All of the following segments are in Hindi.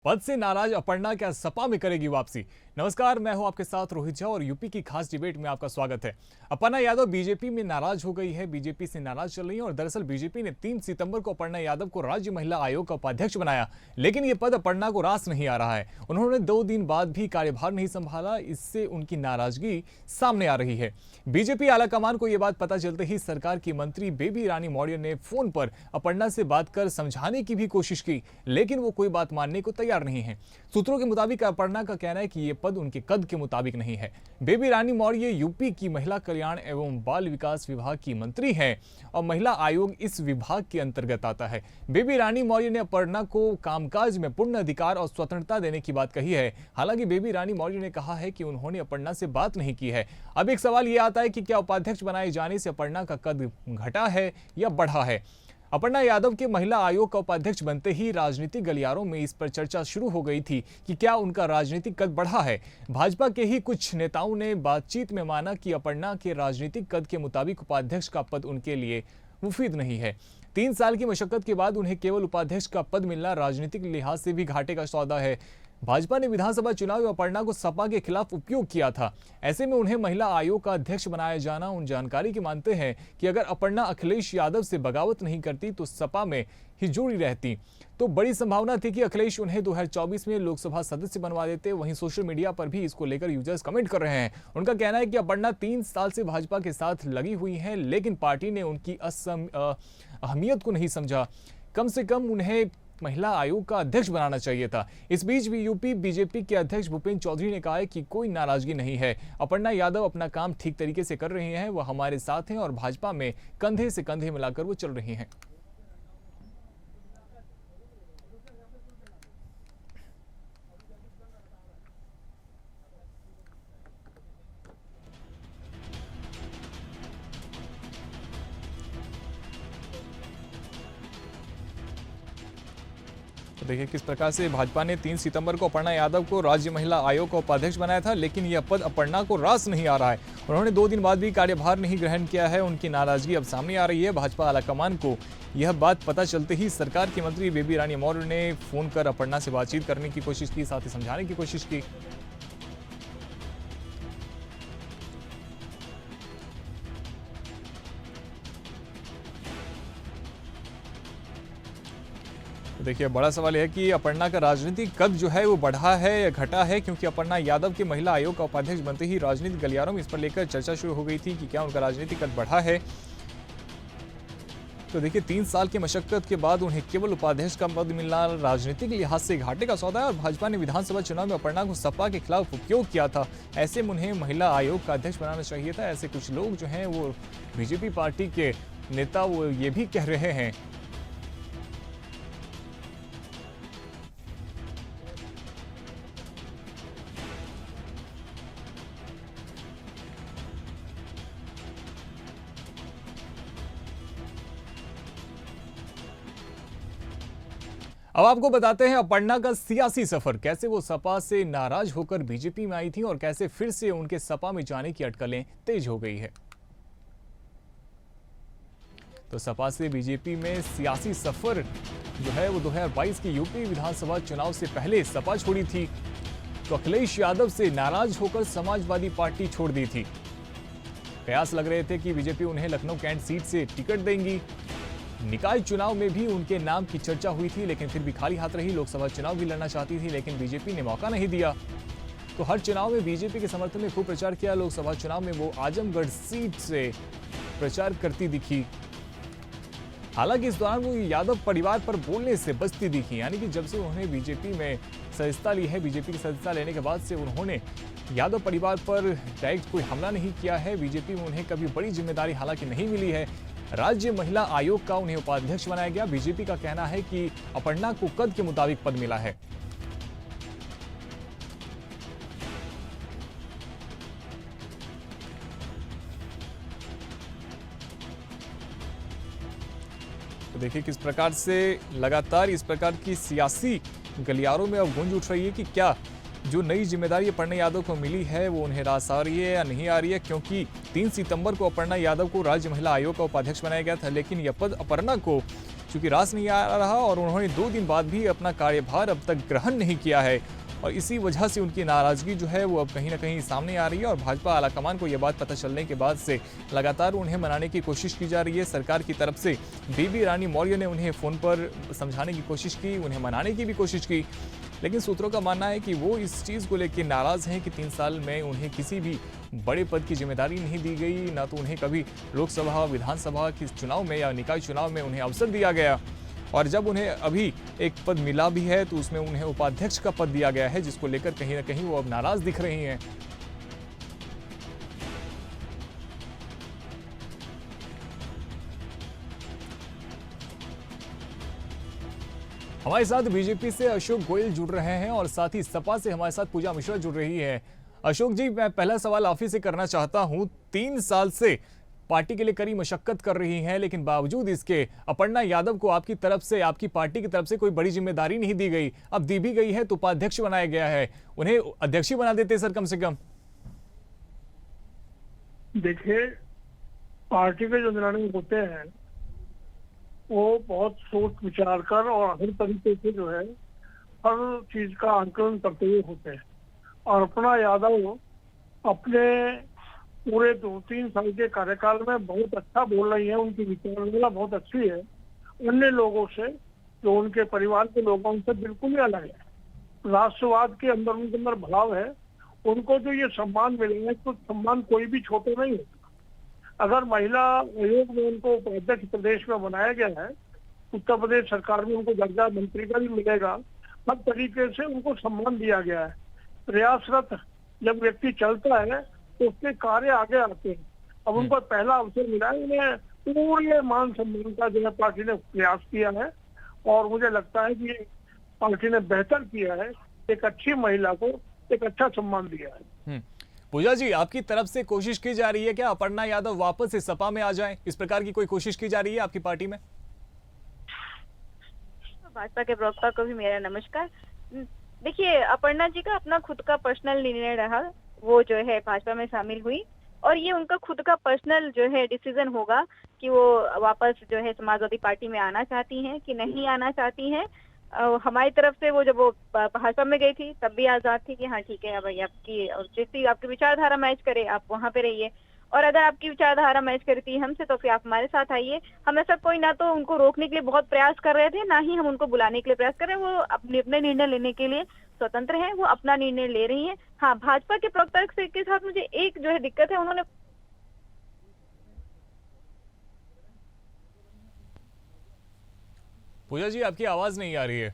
पद से नाराज अपर्णा क्या सपा में करेगी वापसी। नमस्कार, मैं हूं आपके साथ रोहित झा और यूपी की खास डिबेट में आपका स्वागत है। अपर्णा यादव बीजेपी में नाराज हो गई है, बीजेपी से नाराज चल रही है और दरअसल बीजेपी ने 3 सितंबर को अपर्णा यादव को राज्य महिला आयोग का उपाध्यक्ष बनाया, लेकिन ये पद अपर्णा को रास नहीं आ रहा है। उन्होंने 2 दिन बाद भी कार्यभार नहीं संभाला, इससे उनकी नाराजगी सामने आ रही है। बीजेपी आलाकमान को यह बात पता चलते ही सरकार की मंत्री बेबी रानी मौर्य ने फोन पर अपर्णा से बात कर समझाने की भी कोशिश की, लेकिन वो कोई बात मानने को तैयार नहीं है। सूत्रों के मुताबिक अपर्णा का कहना है कि यह पद उनके कद के मुताबिक नहीं है। बेबी रानी मौर्य यूपी की महिला कल्याण एवं बाल विकास विभाग की मंत्री हैं और महिला आयोग इस विभाग के अंतर्गत आता है। बेबी रानी मौर्य ने अपर्णा को कामकाज में पूर्ण अधिकार और स्वतंत्रता देने की बात कही है। हालांकि बेबी रानी मौर्य ने कहा है कि उन्होंने अपर्णा से बात नहीं की है। अब एक सवाल यह आता है कि क्या उपाध्यक्ष बनाए जाने से अपर्णा का कद घटा है या बढ़ा है। अपर्णा यादव के महिला आयोग का उपाध्यक्ष बनते ही राजनीतिक गलियारों में इस पर चर्चा शुरू हो गई थी कि क्या उनका राजनीतिक कद बढ़ा है। भाजपा के ही कुछ नेताओं ने बातचीत में माना कि अपर्णा के राजनीतिक कद के मुताबिक उपाध्यक्ष का पद उनके लिए मुफीद नहीं है। 3 साल की मशक्कत के बाद उन्हें केवल उपाध्यक्ष का पद मिलना राजनीतिक लिहाज से भी घाटे का सौदा है। भाजपा ने विधानसभा चुनाव में अपर्णा को सपा के खिलाफ उपयोग किया था। ऐसे में उन्हें महिला आयोग का अध्यक्ष बनाया जाना उन जानकारी की मानते हैं कि अगर अपर्णा अखिलेश यादव से बगावत नहीं करती तो सपा में ही जुड़ी रहती। तो बड़ी संभावना थी कि अखिलेश उन्हें 2024 में लोकसभा सदस्य बनवा देते। वहीं सोशल मीडिया पर भी इसको लेकर यूजर्स कमेंट कर रहे हैं। उनका कहना है कि अपर्णा 3 साल से भाजपा के साथ लगी हुई हैं, लेकिन पार्टी ने उनकी अहमियत को नहीं समझा। कम से कम उन्हें महिला आयोग का अध्यक्ष बनाना चाहिए था। इस बीच भी यूपी बीजेपी के अध्यक्ष भूपेंद्र चौधरी ने कहा है कि कोई नाराजगी नहीं है। अपर्णा यादव अपना काम ठीक तरीके से कर रही हैं, वह हमारे साथ हैं और भाजपा में कंधे से कंधे मिलाकर वो चल रही हैं। तो देखिए किस प्रकार से भाजपा ने 3 सितंबर को अपर्णा यादव को राज्य महिला आयोग का उपाध्यक्ष बनाया था, लेकिन यह पद अपर्णा को रास नहीं आ रहा है। उन्होंने 2 दिन बाद भी कार्यभार नहीं ग्रहण किया है। उनकी नाराजगी अब सामने आ रही है। भाजपा आलाकमान को यह बात पता चलते ही सरकार की मंत्री बेबी रानी मौर्य ने फोन कर अपर्णा से बातचीत करने की कोशिश की, साथ ही समझाने की कोशिश की। देखिए बड़ा सवाल यह है कि अपर्णा का राजनीतिक कद जो है वो बढ़ा है या घटा है, क्योंकि अपर्णा यादव के महिला आयोग का उपाध्यक्ष बनते ही राजनीतिक गलियारों में इस पर लेकर चर्चा शुरू हो गई थी कि क्या उनका राजनीतिक कद बढ़ा है। तो देखिए 3 साल की मशक्कत के बाद उन्हें केवल उपाध्यक्ष का पद मिलना राजनीतिक लिहाज से घाटे का सौदा है और भाजपा ने विधानसभा चुनाव में अपर्णा को सपा के खिलाफ उपयोग किया था। ऐसे में उन्हें महिला आयोग का अध्यक्ष बनाना चाहिए था। ऐसे कुछ लोग जो हैं वो बीजेपी पार्टी के नेता वो ये भी कह रहे हैं। अब आपको बताते हैं अपर्णा का सियासी सफर, कैसे वो सपा से नाराज होकर बीजेपी में आई थी और कैसे फिर से उनके सपा में जाने की अटकलें तेज हो गई है। तो सपा से बीजेपी में सियासी सफर जो है वो 2022 के यूपी विधानसभा चुनाव से पहले सपा छोड़ी थी, तो अखिलेश यादव से नाराज होकर समाजवादी पार्टी छोड़ दी थी। कयास लग रहे थे कि बीजेपी उन्हें लखनऊ कैंट सीट से टिकट देंगी। निकाय चुनाव में भी उनके नाम की चर्चा हुई थी, लेकिन फिर भी खाली हाथ रही। लोकसभा चुनाव भी लड़ना चाहती थी, लेकिन बीजेपी ने मौका नहीं दिया। तो हर चुनाव में बीजेपी के समर्थन में खूब प्रचार किया। लोकसभा चुनाव में वो आजमगढ़ सीट से प्रचार करती दिखी। हालांकि इस दौरान वो यादव परिवार पर बोलने से बचती दिखी, यानी कि जब से उन्होंने बीजेपी में सदस्यता ली है, बीजेपी की सदस्यता लेने के बाद से उन्होंने यादव परिवार पर डायरेक्ट कोई हमला नहीं किया है। बीजेपी में उन्हें कभी बड़ी जिम्मेदारी हालांकि नहीं मिली है। राज्य महिला आयोग का उन्हें उपाध्यक्ष बनाया गया। बीजेपी का कहना है कि अपर्णा को कद के मुताबिक पद मिला है। तो देखिए किस प्रकार से लगातार इस प्रकार की सियासी गलियारों में अब गूंज उठ रही है कि क्या जो नई जिम्मेदारी अपर्णा यादव को मिली है वो उन्हें रास आ रही है या नहीं आ रही है, क्योंकि 3 सितंबर को अपर्णा यादव को राज्य महिला आयोग का उपाध्यक्ष बनाया गया था, लेकिन यह पद अपर्णा को चूंकि रास नहीं आ रहा और उन्होंने 2 दिन बाद भी अपना कार्यभार अब तक ग्रहण नहीं किया है और इसी वजह से उनकी नाराजगी जो है वो अब कहीं ना कहीं सामने आ रही है और भाजपा आलाकमान को यह बात पता चलने के बाद से लगातार उन्हें मनाने की कोशिश की जा रही है। सरकार की तरफ से बीबी रानी मौर्य ने उन्हें फ़ोन पर समझाने की कोशिश की, उन्हें मनाने की भी कोशिश की, लेकिन सूत्रों का मानना है कि वो इस चीज़ को लेकर नाराज़ हैं कि 3 साल में उन्हें किसी भी बड़े पद की जिम्मेदारी नहीं दी गई, ना तो उन्हें कभी लोकसभा विधानसभा के चुनाव में या निकाय चुनाव में उन्हें अवसर दिया गया और जब उन्हें अभी एक पद मिला भी है तो उसमें उन्हें उपाध्यक्ष का पद दिया गया है, जिसको लेकर कहीं ना कहीं वो अब नाराज दिख रही हैं। हमारे साथ बीजेपी से अशोक गोयल जुड़ रहे हैं और साथ ही सपा से हमारे साथ पूजा मिश्रा जुड़ रही है। अशोक जी, मैं पहला सवाल आप ही से करना चाहता हूं। 3 साल से पार्टी के लिए कड़ी मशक्कत कर रही हैं, लेकिन बावजूद इसके अपर्णा यादव को आपकी तरफ से, आपकी पार्टी की तरफ से कोई बड़ी जिम्मेदारी नहीं दी गई। अब दी भी गई है तो उपाध्यक्ष बनाया गया है, उन्हें अध्यक्ष ही बना देते सर कम से कम। देखिए, पार्टी के जो निर्णय होते हैं वो बहुत सोच विचार कर और हर तरीके से जो है हर चीज का आंकलन करते हुए होते हैं। और अपर्णा यादव अपने पूरे 2-3 साल के कार्यकाल में बहुत अच्छा बोल रही है, उनकी विचारधारा बहुत अच्छी है, अन्य लोगों से, जो उनके परिवार के लोगों से बिल्कुल ही अलग है। राष्ट्रवाद के अंदर उनके अंदर भाव है। उनको जो ये सम्मान मिलेगा तो सम्मान कोई भी छोटे नहीं होता। अगर महिला आयोग में उनको उपाध्यक्ष प्रदेश में बनाया गया है, उत्तर प्रदेश सरकार में उनको दर्जा मंत्री का भी मिलेगा, हर तरीके से उनको सम्मान दिया गया है। प्रयासरत जब व्यक्ति चलता है तो उसके कार्य आगे आते हैं। अब उनको पहला अवसर मिला है, उन्हें पूरे मान सम्मान का जो है पार्टी ने प्रयास किया है और मुझे लगता है कि पार्टी ने बेहतर किया है, एक अच्छी महिला को एक अच्छा सम्मान दिया है। पूजा जी, आपकी तरफ से कोशिश की जा रही है क्या अपर्णा यादव वापस इस सपा में आ जाएं? इस प्रकार की कोई कोशिश की जा रही है आपकी पार्टी में? भाजपा के प्रवक्ता को भी मेरा नमस्कार। देखिए, अपर्णा जी का अपना खुद का पर्सनल निर्णय रहा, वो जो है भाजपा में शामिल हुई और ये उनका खुद का पर्सनल जो है डिसीजन होगा कि वो वापस जो है समाजवादी पार्टी में आना चाहती हैं कि नहीं आना चाहती हैं। हमारी तरफ से वो जब वो भाजपा में गई थी तब भी आजाद थी कि हाँ ठीक है, भाई आपकी जैसी आपकी विचारधारा मैच करे आप वहाँ पे रहिए, और अगर आपकी विचारधारा मैच करती है हमसे तो फिर आप हमारे साथ आइए। हम ऐसा कोई ना तो उनको रोकने के लिए बहुत प्रयास कर रहे थे, ना ही हम उनको बुलाने के लिए प्रयास कर रहे हैं। वो अपने निर्णय लेने के लिए स्वतंत्र है, वो अपना निर्णय ले रही है। हाँ, भाजपा के प्रवक्ता के साथ मुझे एक जो है दिक्कत है, उन्होंने पूजा जी, आपकी आवाज नहीं आ रही है।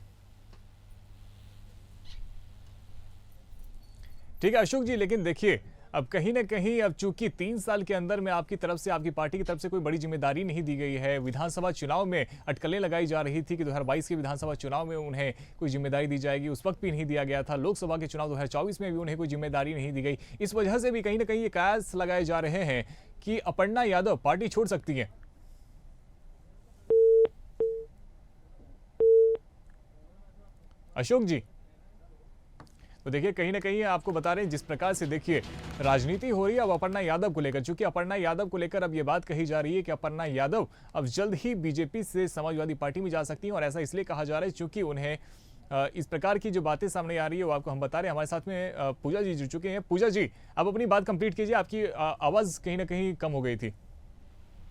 ठीक है अशोक जी, लेकिन देखिए अब कहीं ना कहीं अब चूंकि 3 साल के अंदर में आपकी तरफ से, आपकी पार्टी की तरफ से कोई बड़ी जिम्मेदारी नहीं दी गई है। विधानसभा चुनाव में अटकलें लगाई जा रही थी कि 2022 के विधानसभा चुनाव में उन्हें कोई जिम्मेदारी दी जाएगी, उस वक्त भी नहीं दिया गया था। लोकसभा के चुनाव 2024 में भी उन्हें कोई जिम्मेदारी नहीं दी गई। इस वजह से भी कहीं ना कहीं ये कयास लगाए जा रहे हैं कि अपर्णा यादव पार्टी छोड़ सकती हैं। अशोक जी, तो देखिए कहीं ना कहीं आपको बता रहे हैं जिस प्रकार से देखिए राजनीति हो रही है अब अपर्णा यादव को लेकर, चूंकि अपर्णा यादव को लेकर अब ये बात कही जा रही है कि अपर्णा यादव अब जल्द ही बीजेपी से समाजवादी पार्टी में जा सकती हैं और ऐसा इसलिए कहा जा रहा है क्योंकि उन्हें इस प्रकार की जो बातें सामने आ रही है वो आपको हम बता रहे हैं। हमारे साथ में पूजा जी जुड़ चुके हैं। पूजा जी, आप अपनी बात कंप्लीट कीजिए, आपकी आवाज कहीं ना कहीं कम हो गई थी।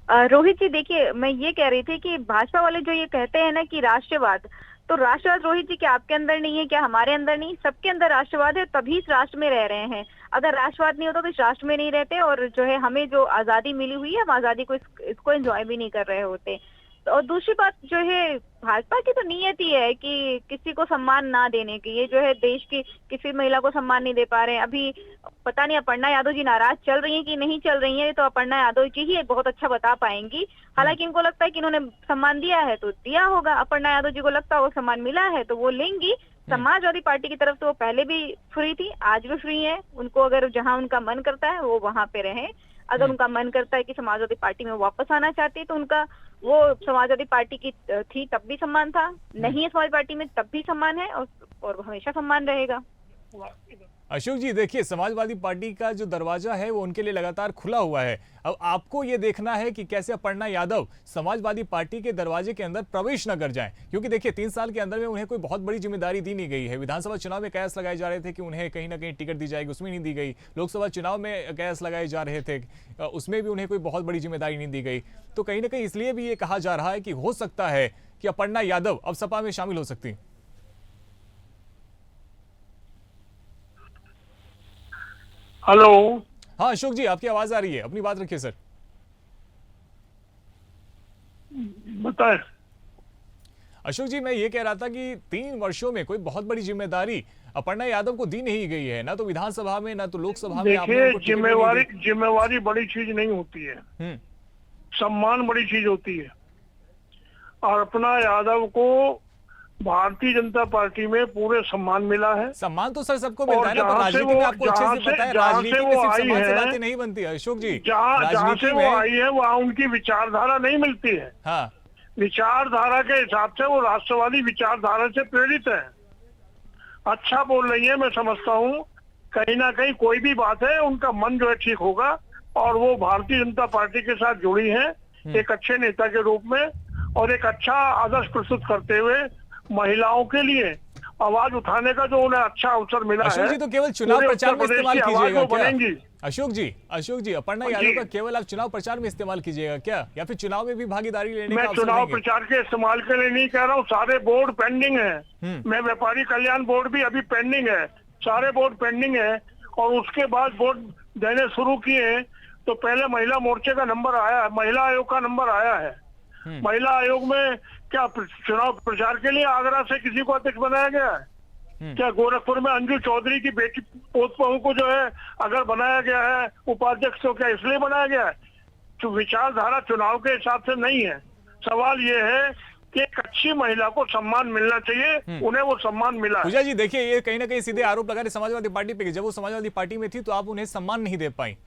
रोहित जी, देखिए मैं ये कह रही थी कि भाजपा वाले जो ये कहते हैं ना कि राष्ट्रवाद, तो राष्ट्रवाद रोहित जी क्या आपके अंदर नहीं है, क्या हमारे अंदर नहीं? सबके अंदर राष्ट्रवाद है, तभी इस राष्ट्र में रह रहे हैं। अगर राष्ट्रवाद नहीं होता तो इस राष्ट्र में नहीं रहते, और जो है हमें जो आजादी मिली हुई है हम आजादी को इसको एंजॉय भी नहीं कर रहे होते। और दूसरी बात जो है, भाजपा की तो नीयत ही है कि किसी को सम्मान ना देने की। ये जो है देश की किसी महिला को सम्मान नहीं दे पा रहे हैं। अभी पता नहीं अपर्णा यादव जी नाराज चल रही हैं कि नहीं चल रही हैं, तो अपर्णा यादव जी ही बहुत अच्छा बता पाएंगी। हालांकि इनको लगता है कि इन्होंने सम्मान दिया है तो दिया होगा, अपर्णा यादव जी को लगता है वो सम्मान मिला है तो वो लेंगी। समाजवादी पार्टी की तरफ से वो पहले भी फ्री थी, आज भी फ्री है। उनको अगर जहां उनका मन करता है वो वहां पे रहे। अगर उनका मन करता है कि समाजवादी पार्टी में वापस आना चाहती है तो उनका वो समाजवादी पार्टी की थी तब भी सम्मान था, नहीं है समाजवादी पार्टी में तब भी सम्मान है और हमेशा सम्मान रहेगा। अशोक जी देखिए, समाजवादी पार्टी का जो दरवाजा है वो उनके लिए लगातार खुला हुआ है। अब आपको ये देखना है कि कैसे अपर्णा यादव समाजवादी पार्टी के दरवाजे के अंदर प्रवेश न कर जाएं, क्योंकि देखिए 3 साल के अंदर में उन्हें कोई बहुत बड़ी जिम्मेदारी दी नहीं गई है। विधानसभा चुनाव में कयास लगाए जा रहे थे कि उन्हें कहीं ना कहीं टिकट दी जाएगी, उसमें नहीं दी गई। लोकसभा चुनाव में कयास लगाए जा रहे थे, उसमें भी उन्हें कोई बहुत बड़ी जिम्मेदारी नहीं दी गई। तो कहीं ना कहीं इसलिए भी ये कहा जा रहा है कि हो सकता है कि अपर्णा यादव अब सपा में शामिल हो सकती। हेलो। हाँ अशोक जी, आपकी आवाज आ रही है, अपनी बात रखिए सर। बताए। अशोक जी, मैं ये कह रहा था कि 3 वर्षों में कोई बहुत बड़ी जिम्मेदारी अपर्णा यादव को दी नहीं गई है, ना तो विधानसभा में ना तो लोकसभा में। देखिए, जिम्मेवारी बड़ी चीज नहीं होती है, सम्मान बड़ी चीज होती है। और अपर्णा यादव को भारतीय जनता पार्टी में पूरे सम्मान मिला है। सम्मान तो सर सबको मिलता है ना, पर राजनीति में आपको अच्छे से पता है, राजनीति में सिर्फ सम्मान से बातें नहीं बनती है अशोक जी। जहाँ से वो आई है वहाँ उनकी विचारधारा नहीं मिलती है। हाँ, विचारधारा के हिसाब से वो राष्ट्रवादी विचारधारा से प्रेरित है। अच्छा बोल रही है, मैं समझता हूँ। कहीं ना कहीं कोई भी बात है, उनका मन जो है ठीक होगा। और वो भारतीय जनता पार्टी के साथ जुड़ी है एक अच्छे नेता के रूप में, और एक अच्छा आदर्श प्रस्तुत करते हुए महिलाओं के लिए आवाज उठाने का जो उन्हें अच्छा अवसर मिला है। अशोक जी, तो केवल चुनाव प्रचार में इस्तेमाल कीजिएगा क्या? अशोक जी, अपर्णा यादव का केवल आप चुनाव प्रचार में इस्तेमाल कीजिएगा क्या, या फिर चुनाव में भी भागीदारी लेने का मैं अवसर चुनाव देंगे? प्रचार के इस्तेमाल के लिए नहीं कह रहा हूँ, सारे बोर्ड पेंडिंग है। मैं व्यापारी कल्याण बोर्ड भी अभी पेंडिंग है, सारे बोर्ड पेंडिंग है। और उसके बाद बोर्ड देने शुरू किए तो पहले महिला मोर्चे का नंबर आया है, महिला आयोग का नंबर आया है। महिला आयोग में क्या चुनाव प्रचार के लिए आगरा से किसी को अध्यक्ष बनाया गया है? क्या गोरखपुर में अंजू चौधरी की बेटी पोत बहू को जो है अगर बनाया गया है उपाध्यक्ष, तो क्या इसलिए बनाया गया है? तो विचारधारा चुनाव के हिसाब से नहीं है। सवाल ये है कि एक अच्छी महिला को सम्मान मिलना चाहिए, उन्हें वो सम्मान मिला है। पूजा जी देखिए, ये कहीं ना कहीं सीधे आरोप लगा रहे समाजवादी पार्टी पे कि जब वो समाजवादी पार्टी में थी तो आप उन्हें सम्मान नहीं दे पाई।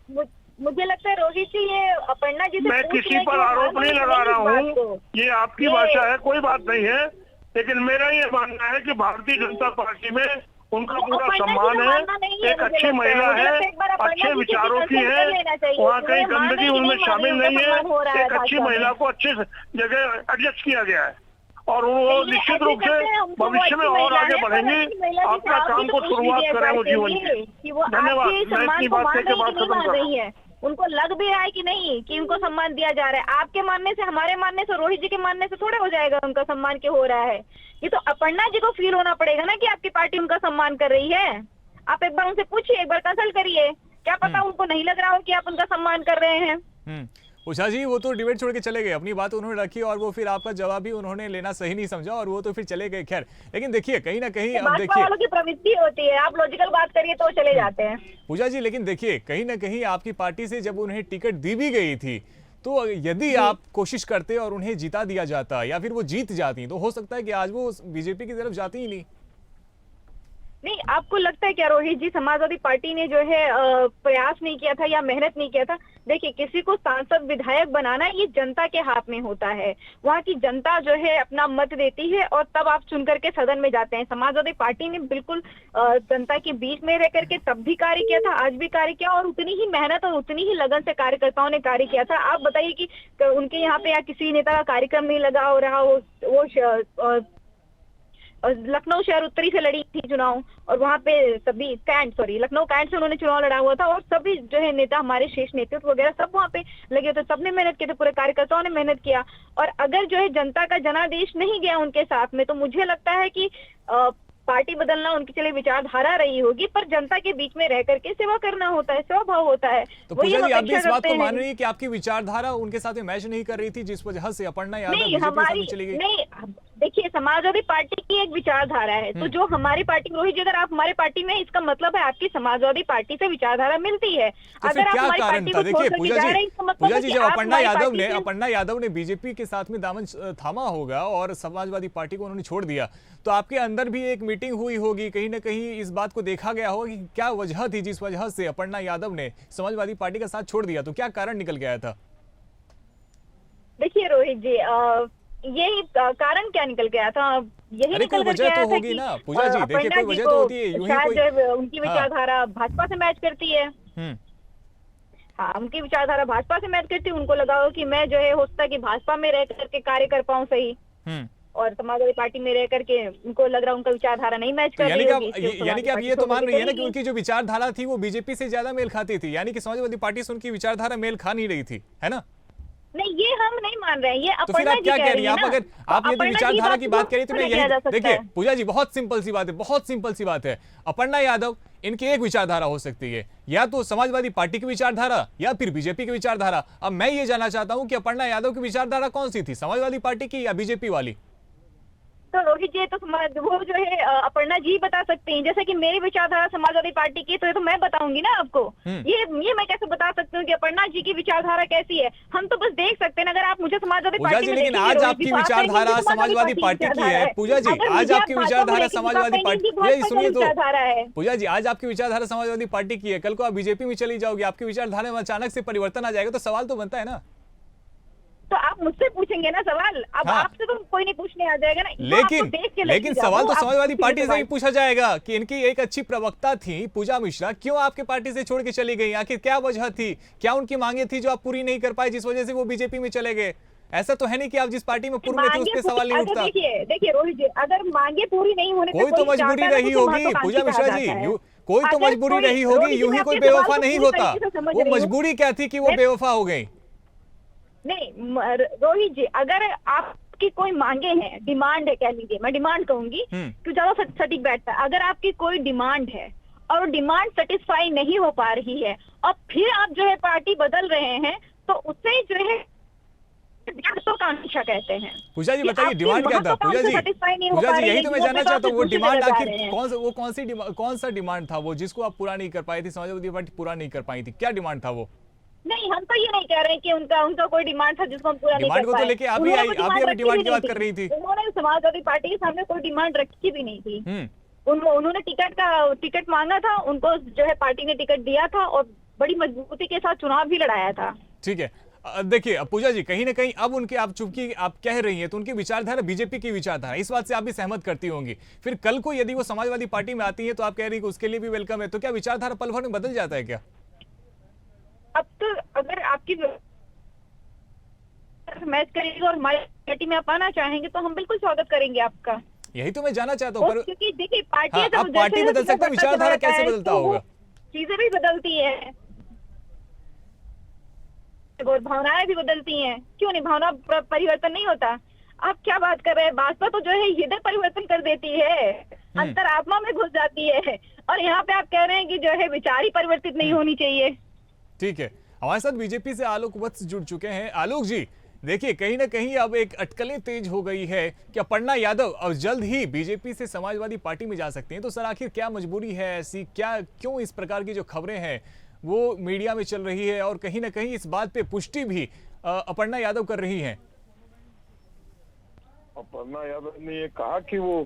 मुझे लगता है रोहित जी, ये अपर्णा जी से मैं किसी पर आरोप नहीं लगा रहा हूँ, ये आपकी भाषा है, कोई बात नहीं है। लेकिन मेरा ये मानना है कि भारतीय जनता पार्टी में उनका पूरा सम्मान है। एक अच्छी महिला है, अच्छे विचारों की है, वहाँ कहीं गंदगी उनमें शामिल नहीं है। एक अच्छी महिला को अच्छे जगह एडजस्ट किया गया है और वो निश्चित रूप से भविष्य में और आगे बढ़ेंगे। अपना काम को शुरुआत करें वो जीवन की। धन्यवाद। मैं इतनी बात कह के बात खत्म कर रहा हूँ। उनको लग भी रहा है कि नहीं कि उनको सम्मान दिया जा रहा है। आपके मानने से, हमारे मानने से, रोहित जी के मानने से थोड़े हो जाएगा उनका सम्मान क्यों हो रहा है। ये तो अपर्णा जी को फील होना पड़ेगा ना कि आपकी पार्टी उनका सम्मान कर रही है। आप एक बार उनसे पूछिए, एक बार कंसल्ट करिए, क्या पता उनको नहीं लग रहा हो कि आप उनका सम्मान कर रहे हैं। उषा जी, वो तो डिबेट छोड़ के चले गए, अपनी बात उन्होंने रखी और वो फिर आपका जवाब भी उन्होंने लेना सही नहीं समझा और वो तो फिर चले गए। खैर, लेकिन देखिए कहीं ना कहीं अब देखिए, वालों की प्रवृत्ति होती है, आप लॉजिकल बात करिए तो चले जाते हैं। पूजा जी, लेकिन देखिए कहीं ना कहीं आपकी पार्टी से जब उन्हें टिकट दी भी गई थी तो यदि आप कोशिश करते और उन्हें जिता दिया जाता या फिर वो जीत जाती तो हो सकता है कि आज वो बीजेपी की तरफ जाती ही नहीं। नहीं, आपको लगता है क्या रोहित जी, समाजवादी पार्टी ने जो है प्रयास नहीं किया था या मेहनत नहीं किया था? देखिए, किसी को सांसद विधायक बनाना ये जनता के हाथ में होता है। वहाँ की जनता जो है अपना मत देती है और तब आप चुन करके सदन में जाते हैं। समाजवादी पार्टी ने बिल्कुल जनता के बीच में रह करके तब भी कार्य किया था, आज भी कार्य किया, और उतनी ही मेहनत और उतनी ही लगन से कार्यकर्ताओं ने कार्य किया था। आप बताइए कि उनके यहाँ पे या किसी नेता का कार्यक्रम नहीं लगा हो रहा हो। वो लखनऊ शहर उत्तरी से लड़ी थी चुनाव और वहाँ पे सभी लखनऊ कैंट से उन्होंने चुनाव लड़ा हुआ था और सभी जो है नेता, हमारे शेष नेतृत्व वगैरह सब वहाँ पे लगे थे, सबने मेहनत की थी, पूरे कार्यकर्ताओं ने मेहनत किया। और अगर जो है जनता का जनादेश नहीं गया उनके साथ में, तो मुझे लगता है कि पार्टी बदलना उनकी चलिए विचारधारा रही होगी, पर जनता के बीच में रह करके सेवा करना होता है, सेवा भाव होता है। तो पूजा जी, आप भी इस बात को मान रही है कि आपकी विचारधारा उनके साथ मैच नहीं कर रही थी, जिस वजह से अपर्णा यादव बीजेपी के साथ में चली गई? नहीं, देखिए, समाजवादी पार्टी की एक विचारधारा है, तो जो हमारी पार्टी, रोहित जी, अगर आप हमारे पार्टी में, इसका मतलब है आपकी समाजवादी पार्टी से विचारधारा मिलती है। तो फिर क्या कारण था? देखिए पूजा जी, जब अपर्णा यादव ने बीजेपी के साथ में दामन थामा होगा और समाजवादी पार्टी को उन्होंने छोड़ दिया, तो आपके अंदर भी एक मीटिंग हुई होगी, कहीं ना कहीं इस बात को देखा गया होगा कि क्या वजह थी जिस वजह से अपर्णा यादव ने समाजवादी पार्टी का साथ छोड़ दिया, तो क्या कारण निकल गया था? देखिए रोहित जी, यही कारण क्या निकल के आया था? यही अरे निकल कोई करके वजह आया तो था होगी कि ना पूजा जी, देखिए अपर्णा कोई जी वजह को तो होती है, यूं ही शायद कोई। जो है उनकी हाँ। विचारधारा भाजपा से मैच करती है। हम्म। हाँ, उनकी विचारधारा भाजपा से मैच करती है। उनको लगा हो कि मैं जो है हो सकता है कि भाजपा में रह करके कार्य कर पाऊं सही, हम्म। और समाजवादी पार्टी में रह करके उनको लग रहा उनका विचारधारा नहीं मैच तो कर यानी रही कि होगी, इसलिए यानी समाजवादी कि आप पार्टी ये तो छोड़ मान के रही है ना चली कि गई। उनकी जो विचारधारा थी वो बीजेपी से ज्यादा मेल खाती थी, यानी कि समाजवादी पार्टी से उनकी विचारधारा मेल खा नहीं रही थी, है ना? नहीं, ये हम नहीं मान रहे हैं, ये तो फिर अपर्णा आप जी क्या कह कह रही रही है हैं? आप ना। अगर आप यदि अपर्णा जी विचारधारा की बात करें तो मैं क्यों किया जा यही सकता देखिए है? पूजा जी, बहुत सिंपल सी बात है, बहुत सिंपल सी बात है। अपर्णा यादव, इनकी एक विचारधारा हो सकती है, या तो समाजवादी पार्टी की विचारधारा या फिर बीजेपी की विचारधारा। अब मैं ये जानना चाहता हूं कि अपर्णा यादव की विचारधारा कौन सी थी, समाजवादी पार्टी की या बीजेपी वाली? तो रोहित जी, तो वो जो है अपर्णा जी बता सकते हैं। जैसे कि मेरी विचारधारा समाजवादी पार्टी की, तो ये तो मैं बताऊंगी ना आपको। ये मैं कैसे बता सकती हूँ कि अपर्णा जी की विचारधारा कैसी है? हम तो बस देख सकते हैं ना। अगर आप मुझे समाजवादी पूजा पार्टी जी, में लेकिन देखेंगे, आज रोहित जी, आपकी तो आप कहेंगे विचारधारा कि समाजवादी पार्टी की है। पूजा जी, अगर आज मुझे आपकी आप भाजपा में विचारधारा देखेंगे, तो आप समाजवादी कहेंगे पार्टी, कि पूजा जी भाजपा सुनिए की तो, विचारधारा है। पूजा जी आज आपकी विचारधारा समाजवादी पार्टी की है, कल को आप बीजेपी में चली जाओगी, आपकी विचारधारा में अचानक से परिवर्तन आ जाएगा, तो सवाल तो बनता है ना। तो आप मुझसे पूछेंगे ना सवाल। अब हाँ। आपसे तो कोई नहीं पूछने आ जाएगा ना। जो आपको देख के लेकिन लगेगा, सवाल वो तो आप समाजवादी पूछेंगे पार्टी से ही सवाल। पूछा जाएगा कि इनकी एक अच्छी प्रवक्ता थी पूजा मिश्रा, क्यों आपके पार्टी से छोड़ के चली गई? आखिर क्या वजह थी? क्या उनकी मांगे थी जो आप पूरी नहीं कर पाए, जिस वजह से वो बीजेपी में चले गए? ऐसा तो है नहीं कि आप जिस पार्टी में पूर्व में थे उस पर सवाल नहीं उठता। देखिए रोहित जी, अगर मांगे पूरी नहीं होने पे कोई तो मजबूरी चाहता है, रही तो उसे होगी महत्वाकांक्षी पूजा कहा मिश्रा जी, जाता है। कोई तो अगर मजबूरी कोई- रही होगी, रोहित जी, यूं मैं ही कोई आपके सवाल बेवफा को नहीं पूरी होता। तरीके से समझ वो रही हूँ। मजबूरी क्या थी कि वो मैं- बेवफा हो गई? नहीं रोहित जी, अगर आपकी कोई मांगे हैं, डिमांड है, कह लीजिए, मैं डिमांड कहूंगी तो ज्यादा सटीक बैठता है। अगर आपकी कोई डिमांड है और डिमांड सेटिस्फाई नहीं हो पा रही है, और फिर आप जो है पार्टी बदल रहे हैं, तो उससे जो है महत्वाकांक्षा कहते हैं। पूजा जी कि बताइए आपकी डिमांड क्या था? पूजा जी, satisfy नहीं हो पूजा पा जी रही यही है, तो मैं वो जानना तो चाहता हूँ, वो आप दूसरी डिमांड जगह जा आखिर रहे हैं। कौन सा डिमांड था वो जिसको आप पूरा नहीं कर पाई थी, समाजवादी पार्टी पूरा नहीं कर पाई थी? क्या डिमांड था वो? नहीं, हम तो ये नहीं कह रहे कि उनका कोई डिमांड था जिसको हम पूरा नहीं डिमांड कर को तो पाए। लेके आप भी उन्होंने आई, कोई आप भी डिमांड अभी रखी डिमांड भी की बात नहीं कर रही थी। उन्होंने समाजवादी पार्टी के सामने कोई डिमांड रखी भी नहीं थी। उन्होंने टिकट मांगा था, उनको जो है पार्टी ने टिकट दिया था, और बड़ी मजबूती के साथ चुनाव भी लड़ाया था। ठीक है। देखिए अब पूजा जी, कहीं ना कहीं अब उनके, आप चूंकि आप कह रही हैं तो उनकी विचारधारा बीजेपी की विचारधारा, इस बात से आप भी सहमत करती होंगी। फिर कल को यदि वो समाजवादी पार्टी में आती है तो आप कह रही हैं कि उसके लिए भी वेलकम है, तो क्या विचारधारा पल भर में बदल जाता है क्या? अब तो अगर आपकी मैच करेगी और हमारी पार्टी में आप आना चाहेंगे, तो हम बिल्कुल स्वागत करेंगे आपका। यही तो मैं जानना चाहता हूँ। पर क्योंकि देखिए पार्टी हाँ, अब पार्टी बदल सकता है, विचारधारा कैसे बदलता होगा? चीजें भी बदलती है और भावनाएं भी बदलती हैं। क्यों नहीं, भावना परिवर्तन नहीं होता? आप क्या बात कर रहे हैं? भाजपा तो जो है हृदय परिवर्तन कर देती है, अंतरात्मा में घुस जाती है, और यहाँ पे आप कह रहे हैं कि जो है विचार ही परिवर्तित नहीं होनी चाहिए। ठीक है, हमारे साथ बीजेपी से आलोक वत्स जुड़ चुके हैं। आलोक जी, देखिए कहीं ना कहीं अब एक अटकलें तेज हो गई है कि अपर्णा यादव अब जल्द ही बीजेपी से समाजवादी पार्टी में जा सकती हैं। तो सर आखिर क्या मजबूरी है ऐसी, क्या क्यों इस प्रकार की जो खबरें हैं वो मीडिया में चल रही है, और कहीं ना कहीं इस बात पे पुष्टि भी अपर्णा यादव कर रही हैं? अपर्णा यादव ने ये कहा कि वो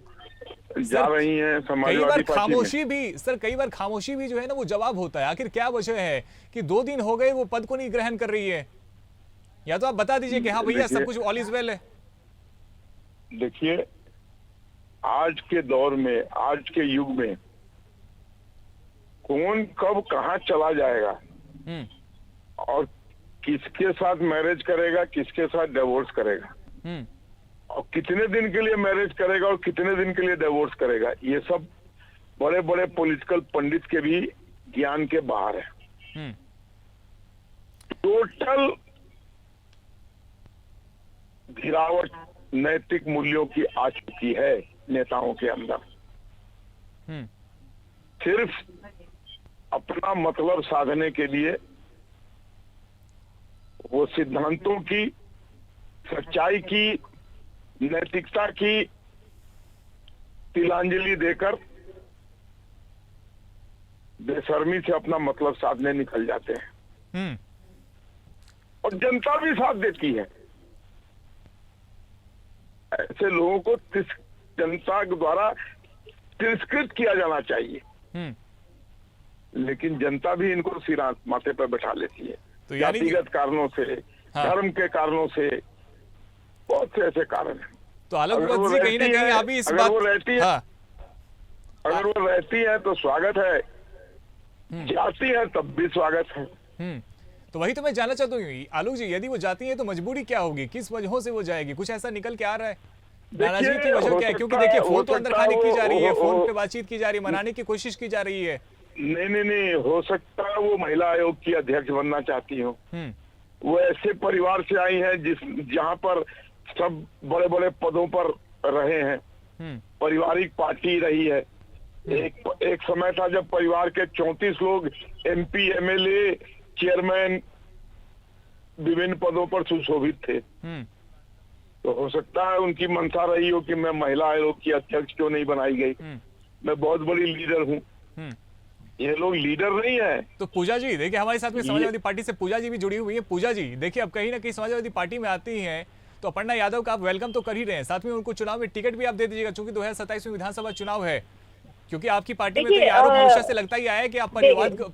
जा रही हैं समाजवादी कई बार पार्टी में। खामोशी भी सर, कई बार खामोशी भी जो है ना वो जवाब होता है। आखिर क्या वजह है कि 2 दिन हो गए वो पद को नहीं ग्रहण कर रही है? या तो आप बता दीजिए कि हाँ भैया सब कुछ ऑल इज वेल है। देखिए, आज के दौर में, आज के युग में कौन कब कहाँ चला जाएगा और किसके साथ मैरिज करेगा, किसके साथ डिवोर्स करेगा, और कितने दिन के लिए मैरिज करेगा और कितने दिन के लिए डिवोर्स करेगा, ये सब बड़े बड़े पॉलिटिकल पंडित के भी ज्ञान के बाहर है। टोटल गिरावट नैतिक मूल्यों की आ चुकी है नेताओं के अंदर। सिर्फ अपना मतलब साधने के लिए वो सिद्धांतों की, सच्चाई की, नैतिकता की तिलांजलि देकर बेशर्मी से अपना मतलब साधने निकल जाते हैं, और जनता भी साथ देती है। ऐसे लोगों को जनता द्वारा तिरस्कृत किया जाना चाहिए, लेकिन जनता भी इनको सिरा माथे पर बैठा लेती है। तो यानी जातिगत कारणों से, धर्म के कारणों से, बहुत से ऐसे कारण हैं। तो आलोक अगर वो वत्स जी कहीं ना रहती कहीं है- अभी इस अगर बात वो रहती है- हाँ अगर वो रहती है तो स्वागत है, जाती है तब भी स्वागत है। तो वही तो मैं जानना चाहता हूँ आलोक जी, यदि वो जाती है तो मजबूरी क्या होगी, किस वजहों से वो जाएगी, कुछ ऐसा निकल के आ रहा है? नाराजगी की वजह क्या है? क्योंकि देखिए फोन तो अंदर खाने की जा रही है, फोन पे बातचीत की जा रही है, मनाने की कोशिश की जा रही है। नहीं, हो सकता है वो महिला आयोग की अध्यक्ष बनना चाहती हो। वो ऐसे परिवार से आई है जहाँ पर सब बड़े बड़े पदों पर रहे हैं, पारिवारिक पार्टी रही है। एक समय था जब परिवार के 34 लोग MP, MLA, चेयरमैन विभिन्न पदों पर सुशोभित थे। तो हो सकता है उनकी मंशा रही हो कि मैं महिला आयोग की अध्यक्ष क्यों नहीं बनाई गई, मैं बहुत बड़ी लीडर हूँ। ये लोग लीडर नहीं है। तो पूजा जी देखिए हमारे साथ में समाजवादी पार्टी से पूजा जी भी जुड़ी हुई है। पूजा जी देखिए अब कहीं ना कहीं समाजवादी पार्टी में आती हैं तो अपर्णा यादव का आप वेलकम तो कर ही रहे हैं, साथ में उनको चुनाव में टिकट भी आप दे दीजिएगा क्योंकि 2027 में विधानसभा चुनाव है। क्योंकि आपकी पार्टी में तो ये आरोप हमेशा से लगता ही आया है कि आप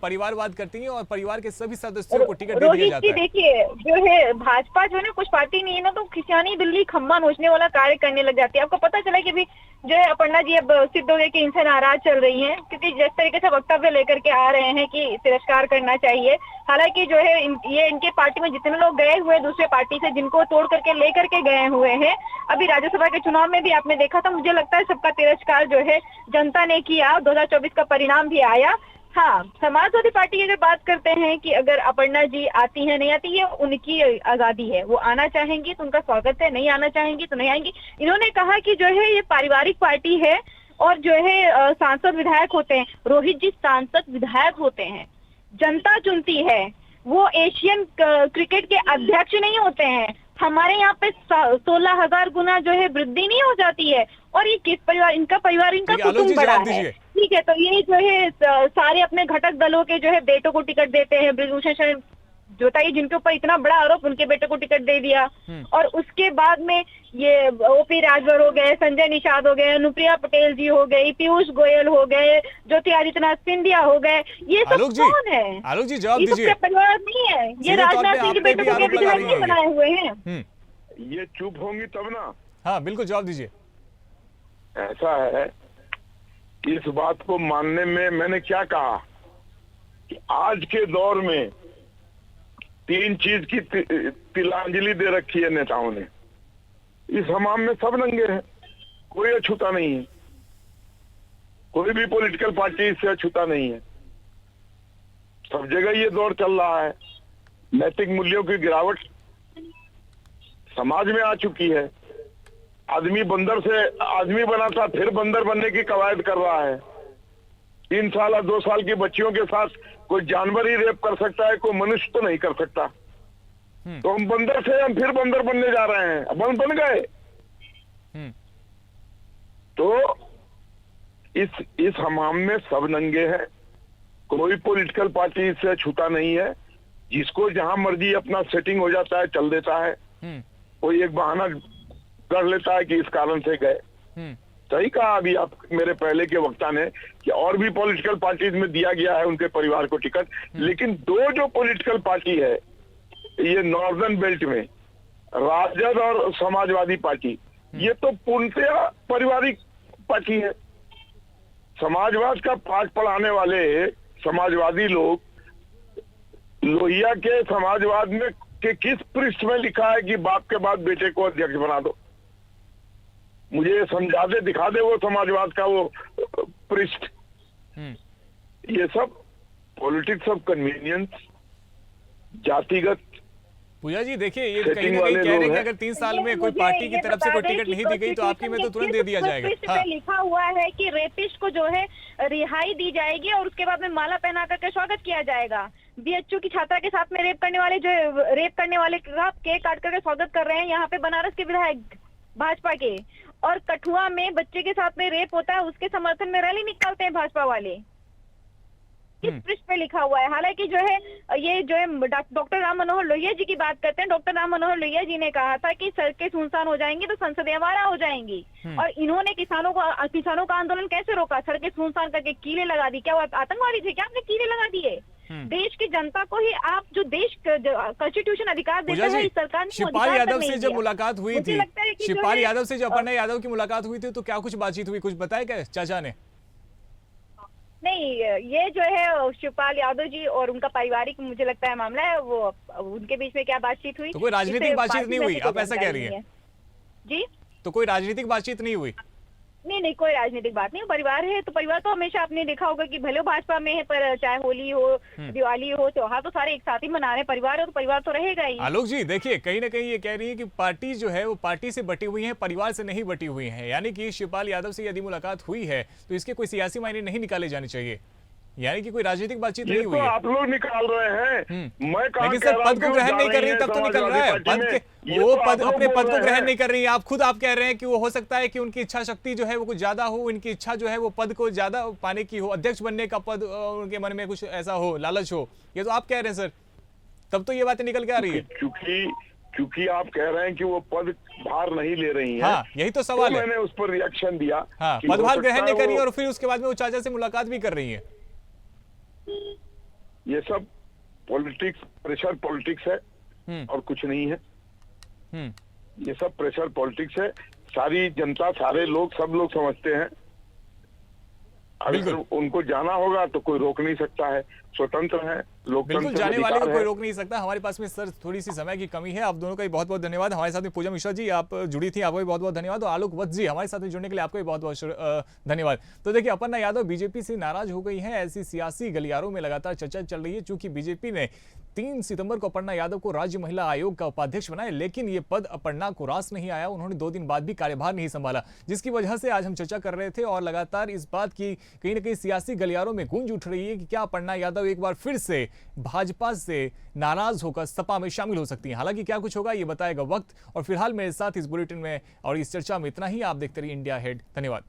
परिवारवाद करती हैं और परिवार के सभी सदस्यों को टिकट दे दिया जाता है। देखिए जो है भाजपा जो है ना, कुछ पार्टी नहीं है ना, तो खिसियानी बिल्ली खम्बा नोचने वाला कार्य करने लग जाती है। आपको पता चला कि अभी जो है अपर्णा जी अब सिद्ध हो गए कि इनसे नाराज चल रही हैं, क्योंकि जिस तरीके से वक्तव्य लेकर के आ रहे हैं कि तिरस्कार करना चाहिए। हालांकि जो है ये इनके पार्टी में जितने लोग गए हुए दूसरे पार्टी से, जिनको तोड़ करके लेकर के गए हुए हैं, अभी राज्यसभा के चुनाव में भी आपने देखा था, मुझे लगता है सबका तिरस्कार जो है जनता ने किया। 2024 का परिणाम भी आया। हाँ, समाजवादी पार्टी की अगर बात करते हैं कि अगर अपर्णा जी आती है नहीं आती है, उनकी आजादी है, वो आना चाहेंगी तो उनका स्वागत है, नहीं आना चाहेंगी तो नहीं आएंगी। इन्होंने कहा कि जो है ये पारिवारिक पार्टी है और जो है सांसद विधायक होते हैं। रोहित जी सांसद विधायक होते हैं, जनता चुनती है, वो एशियन क्रिकेट के अध्यक्ष नहीं होते हैं। हमारे यहाँ पे 16,000 गुना जो है वृद्धि नहीं हो जाती है। और ये किस परिवार, इनका परिवार, इनका कुटुंब बड़ा है, ठीक है। तो ये जो है सारे अपने घटक दलों के जो है बेटों को टिकट देते हैं। ब्रजभूषण शरण जोताई जिनके ऊपर इतना बड़ा आरोप, उनके बेटे को टिकट दे दिया। और उसके बाद में ये OP राजभर हो गए, संजय निषाद हो गए, अनुप्रिया पटेल जी हो गई, पीयूष गोयल हो गए, ज्योतिरादित्यनाथ सिंधिया हो गए। ये सब कौन है? आलोक जी जवाब दीजिए। परिवार नहीं है ये, राजनाथ सिंह के बेटे को विधायक नहीं बनाए हुए हैं। ये चुप होंगी तब ना। हाँ बिल्कुल जवाब दीजिए। ऐसा है, इस बात को मानने में मैंने क्या कहा कि आज के दौर में 3 चीज की तिलांजलि दे रखी है नेताओं ने। इस हमाम में सब नंगे हैं, कोई अछूता नहीं है, कोई भी पॉलिटिकल पार्टी इससे अछूता नहीं है। सब जगह ये दौर चल रहा है। नैतिक मूल्यों की गिरावट समाज में आ चुकी है। आदमी बंदर से आदमी बना था, फिर बंदर बनने की कवायद कर रहा है। 3 साल और 2 साल की बच्चियों के साथ कोई जानवर ही रेप कर सकता है, कोई मनुष्य तो नहीं कर सकता। तो हम बंदर से हम फिर बंदर बनने जा रहे हैं, बन गए। तो इस हमाम में सब नंगे हैं, कोई पॉलिटिकल पार्टी इससे छूटा नहीं है। जिसको जहां मर्जी अपना सेटिंग हो जाता है, चल देता है, कोई एक बहाना कर लेता है कि इस कारण से गए। सही कहा अभी आप मेरे पहले के वक्ता ने कि और भी पॉलिटिकल पार्टीज में दिया गया है उनके परिवार को टिकट, लेकिन 2 जो पॉलिटिकल पार्टी है ये नॉर्दर्न बेल्ट में, राजद और समाजवादी पार्टी, ये तो पूर्णतया पारिवारिक पार्टी है। समाजवाद का पाठ पढ़ाने वाले समाजवादी लोग लोहिया के समाजवाद में के किस पृष्ठ में लिखा है कि बाप के बाद बेटे को अध्यक्ष बना दो? मुझे समझा दे, दिखा दे वो समाजवाद का वो पृष्ठ। ये सब पॉलिटिक्स ऑफ कन्वीनियंस, जातिगत। पूजा जी देखिए ये कहीं ना कहीं कह रहे हैं कि अगर 3 साल में कोई पार्टी की तरफ से कोई टिकट नहीं दी गई तो आपकी में तो तुरंत दे दिया जाएगा। हाँ। लिखा हुआ है कि रेपिस्ट को जो है रिहाई दी जाएगी और उसके बाद में माला पहना करके स्वागत किया जाएगा। BHU की छात्रा के साथ में रेप करने वाले का केक काट करके स्वागत कर रहे हैं यहाँ पे बनारस के विधायक भाजपा के। और कठुआ में बच्चे के साथ में रेप होता है, उसके समर्थन में रैली निकालते हैं भाजपा वाले। इस पृष्ठ पे लिखा हुआ है। हालांकि जो है ये जो है डॉक्टर राम मनोहर लोहिया जी की बात करते हैं। डॉक्टर राम मनोहर लोहिया जी ने कहा था कि सड़कें सुनसान हो जाएंगी तो संसदें आवारा हो जाएंगी। और इन्होंने किसानों का आंदोलन कैसे रोका? सड़कें सुनसान करके कीले लगा दी। क्या वो आतंकवादी थे क्या? आपने कीले लगा दिए? देश की जनता को ही आप जो देश कॉन्स्टिट्यूशन अधिकार देता पूजा है जी, इस सरकार ने वो शिवपाल अधिकार तक यादव नहीं से जब दिया। मुलाकात हुई मुझे थी, लगता है कि जो शिवपाल है, यादव से जब अपर्णा यादव की मुलाकात हुई थी तो क्या कुछ बातचीत हुई, कुछ बताया क्या चाचा ने? नहीं, ये जो है शिवपाल यादव जी और उनका पारिवारिक मुझे लगता है मामला है, वो उनके बीच में क्या बातचीत हुई तो कोई राजनीतिक इससे बातचीत पार्टी नहीं में हुई, से कोई आप ऐसा कह जानकारी रही नहीं हैं? है। जी तो कोई राजनीतिक बातचीत नहीं हुई? नहीं, कोई राजनीतिक बात नहीं। परिवार है तो परिवार तो हमेशा आपने देखा होगा कि भले भाजपा में है पर चाहे होली हो, दिवाली हो, त्योहार तो सारे एक साथ ही मना रहे हैं। परिवार है तो परिवार तो रहेगा ही। आलोक जी देखिए, कहीं ना कहीं ये कह रही है कि पार्टी जो है वो पार्टी से बटी हुई है, परिवार से नहीं बटी हुई है। यानी कि शिवपाल यादव से यदि मुलाकात हुई है तो इसके कोई सियासी मायने नहीं निकाले जाने चाहिए, यानी कि कोई राजनीतिक बातचीत ये नहीं तो हुई है। आप लोग निकाल रहे हैं, मैं कहाँ लेकिन कह सर रहा पद हूँ को कि ग्रहण जा नहीं कर रही हैं तब तो निकल समाजवादी रहा है पार्टी पद में। के, ये वो तो पद आप लोग अपने बोल पद को रहे ग्रहण हैं। नहीं कर रही है। आप खुद आप कह रहे हैं कि वो हो सकता है कि उनकी इच्छा शक्ति जो है वो कुछ ज्यादा हो, उनकी इच्छा जो है वो पद को ज्यादा पाने की हो, अध्यक्ष बनने का पद उनके मन में कुछ ऐसा हो, लालच हो। ये तो आप कह रहे हैं सर, तब तो ये बातें निकल के आ रही है। क्योंकि आप कह रहे हैं कि वो पद भार नहीं ले रही हैं। हाँ, यही तो सवाल है। मैंने उस पर रिएक्शन दिया। हाँ, कि हो पदभार सकता ग्रहण नहीं है कर रही है वो- और फिर उसके बाद में वो चाचा से मुलाकात भी कर रही है। ये सब पॉलिटिक्स, प्रेशर पॉलिटिक्स है और कुछ नहीं है। हम्म ये सब प्रेशर पॉलिटिक्स है। सारी जनता, सारे लोग, सब लोग समझते हैं। अगर बिल्कुल। उनको जाना होगा तो कोई रोक नहीं सकता है, स्वतंत्र है, बिल्कुल, लोकतंत्र जाने का वाले को अधिकार कोई है। रोक नहीं सकता। हमारे पास में सर थोड़ी सी समय की कमी है। आप दोनों का भी बहुत बहुत धन्यवाद। हमारे साथ में पूजा मिश्रा जी आप जुड़ी थी, आपको भी बहुत बहुत धन्यवाद। और आलोक वत्स जी हमारे साथ में जुड़ने के लिए आपको भी बहुत बहुत धन्यवाद। तो देखिए, अपर्णा यादव बीजेपी से नाराज हो गई है, ऐसी सियासी गलियारों में लगातार चर्चा चल रही है। चूंकि बीजेपी ने 3 सितंबर को अपर्णा यादव को राज्य महिला आयोग का उपाध्यक्ष बनाया, लेकिन ये पद अपर्णा को रास नहीं आया। उन्होंने 2 दिन बाद भी कार्यभार नहीं संभाला, जिसकी वजह से आज हम चर्चा कर रहे थे और लगातार इस बात की कहीं ना कहीं सियासी गलियारों में गूंज उठ रही है कि क्या अपर्णा यादव एक बार फिर से भाजपा से नाराज होकर सपा में शामिल हो सकती हैं। हालांकि क्या कुछ होगा ये बताएगा वक्त। और फिलहाल मेरे साथ इस बुलेटिन में और इस चर्चा में इतना ही। आप देखते रहिए इंडिया हेड। धन्यवाद।